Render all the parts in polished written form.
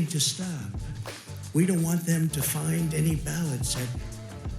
going to stop. We don't want them to find any ballots at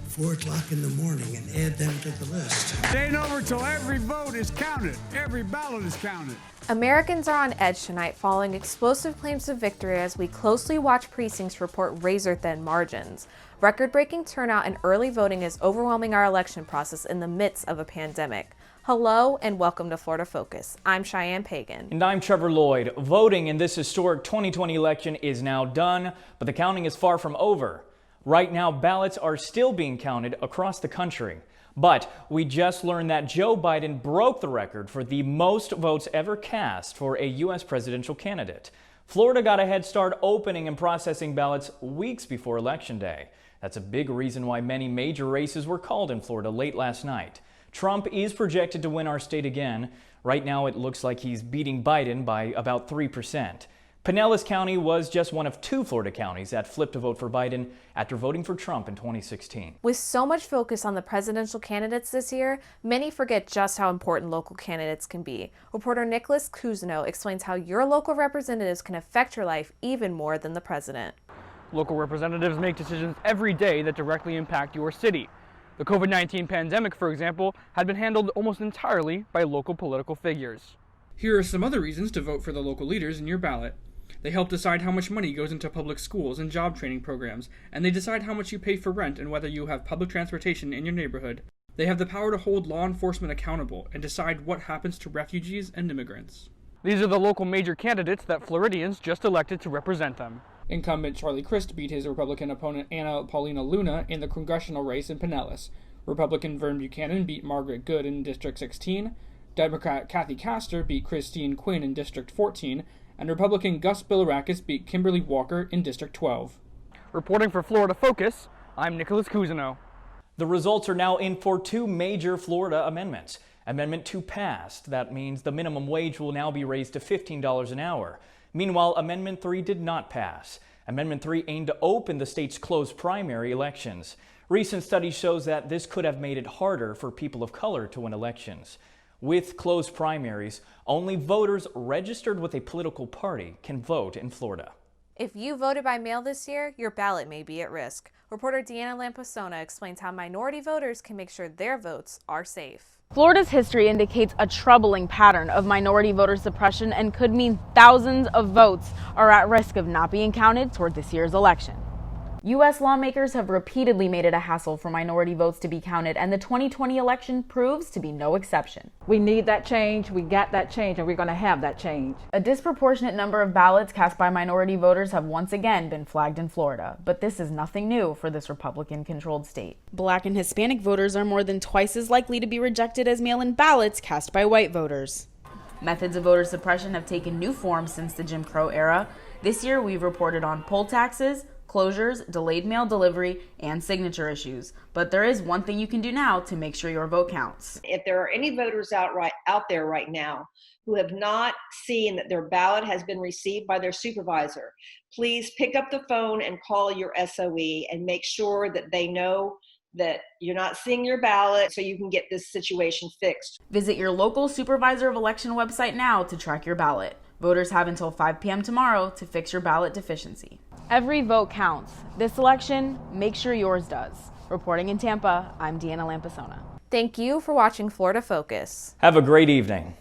4 o'clock in the morning and add them to the list. It ain't over till every vote is counted. Every ballot is counted. Americans are on edge tonight following explosive claims of victory as we closely watch precincts report razor-thin margins. Record-breaking turnout and early voting is overwhelming our election process in the midst of a pandemic. Hello and welcome to Florida Focus. I'm Cheyenne Pagan. And I'm Trevor Lloyd. Voting in this historic 2020 election is now done, but the counting is far from over. Right now, ballots are still being counted across the country. But we just learned that Joe Biden broke the record for the most votes ever cast for a U.S. presidential candidate. Florida got a head start opening and processing ballots weeks before Election Day. That's a big reason why many major races were called in Florida late last night. Trump is projected to win our state again. Right now, it looks like he's beating Biden by about 3%. Pinellas County was just one of 2 Florida counties that flipped to vote for Biden after voting for Trump in 2016. With so much focus on the presidential candidates this year, many forget just how important local candidates can be. Reporter Nicholas Cousineau explains how your local representatives can affect your life even more than the president. Local representatives make decisions every day that directly impact your city. The COVID-19 pandemic, for example, had been handled almost entirely by local political figures. Here are some other reasons to vote for the local leaders in your ballot. They help decide how much money goes into public schools and job training programs, and they decide how much you pay for rent and whether you have public transportation in your neighborhood. They have the power to hold law enforcement accountable and decide what happens to refugees and immigrants. These are the local major candidates that Floridians just elected to represent them. Incumbent Charlie Crist beat his Republican opponent Anna Paulina Luna in the congressional race in Pinellas. Republican Vern Buchanan beat Margaret Good in District 16. Democrat Kathy Castor beat Christine Quinn in District 14. And Republican Gus Bilirakis beat Kimberly Walker in District 12. Reporting for Florida Focus, I'm Nicholas Cousineau. The results are now in for 2 major Florida amendments. Amendment 2 passed. That means the minimum wage will now be raised to $15 an hour. Meanwhile, Amendment 3 did not pass. Amendment 3 aimed to open the state's closed primary elections. Recent study shows that this could have made it harder for people of color to win elections. With closed primaries, only voters registered with a political party can vote in Florida. If you voted by mail this year, your ballot may be at risk. Reporter Deanna Lampasona explains how minority voters can make sure their votes are safe. Florida's history indicates a troubling pattern of minority voter suppression and could mean thousands of votes are at risk of not being counted toward this year's election. U.S. lawmakers have repeatedly made it a hassle for minority votes to be counted, and the 2020 election proves to be no exception. We need that change, we got that change, and we're going to have that change. A disproportionate number of ballots cast by minority voters have once again been flagged in Florida, but this is nothing new for this Republican-controlled state. Black and Hispanic voters are more than twice as likely to be rejected as mail-in ballots cast by white voters. Methods of voter suppression have taken new forms since the Jim Crow era. This year, we've reported on poll taxes, closures, delayed mail delivery, and signature issues. But there is one thing you can do now to make sure your vote counts. If there are any voters out there right now who have not seen that their ballot has been received by their supervisor, please pick up the phone and call your SOE and make sure that they know that you're not seeing your ballot so you can get this situation fixed. Visit your local supervisor of election website now to track your ballot. Voters have until 5 p.m. tomorrow to fix your ballot deficiency. Every vote counts. This election, make sure yours does. Reporting in Tampa, I'm Deanna Lampasona. Thank you for watching Florida Focus. Have a great evening.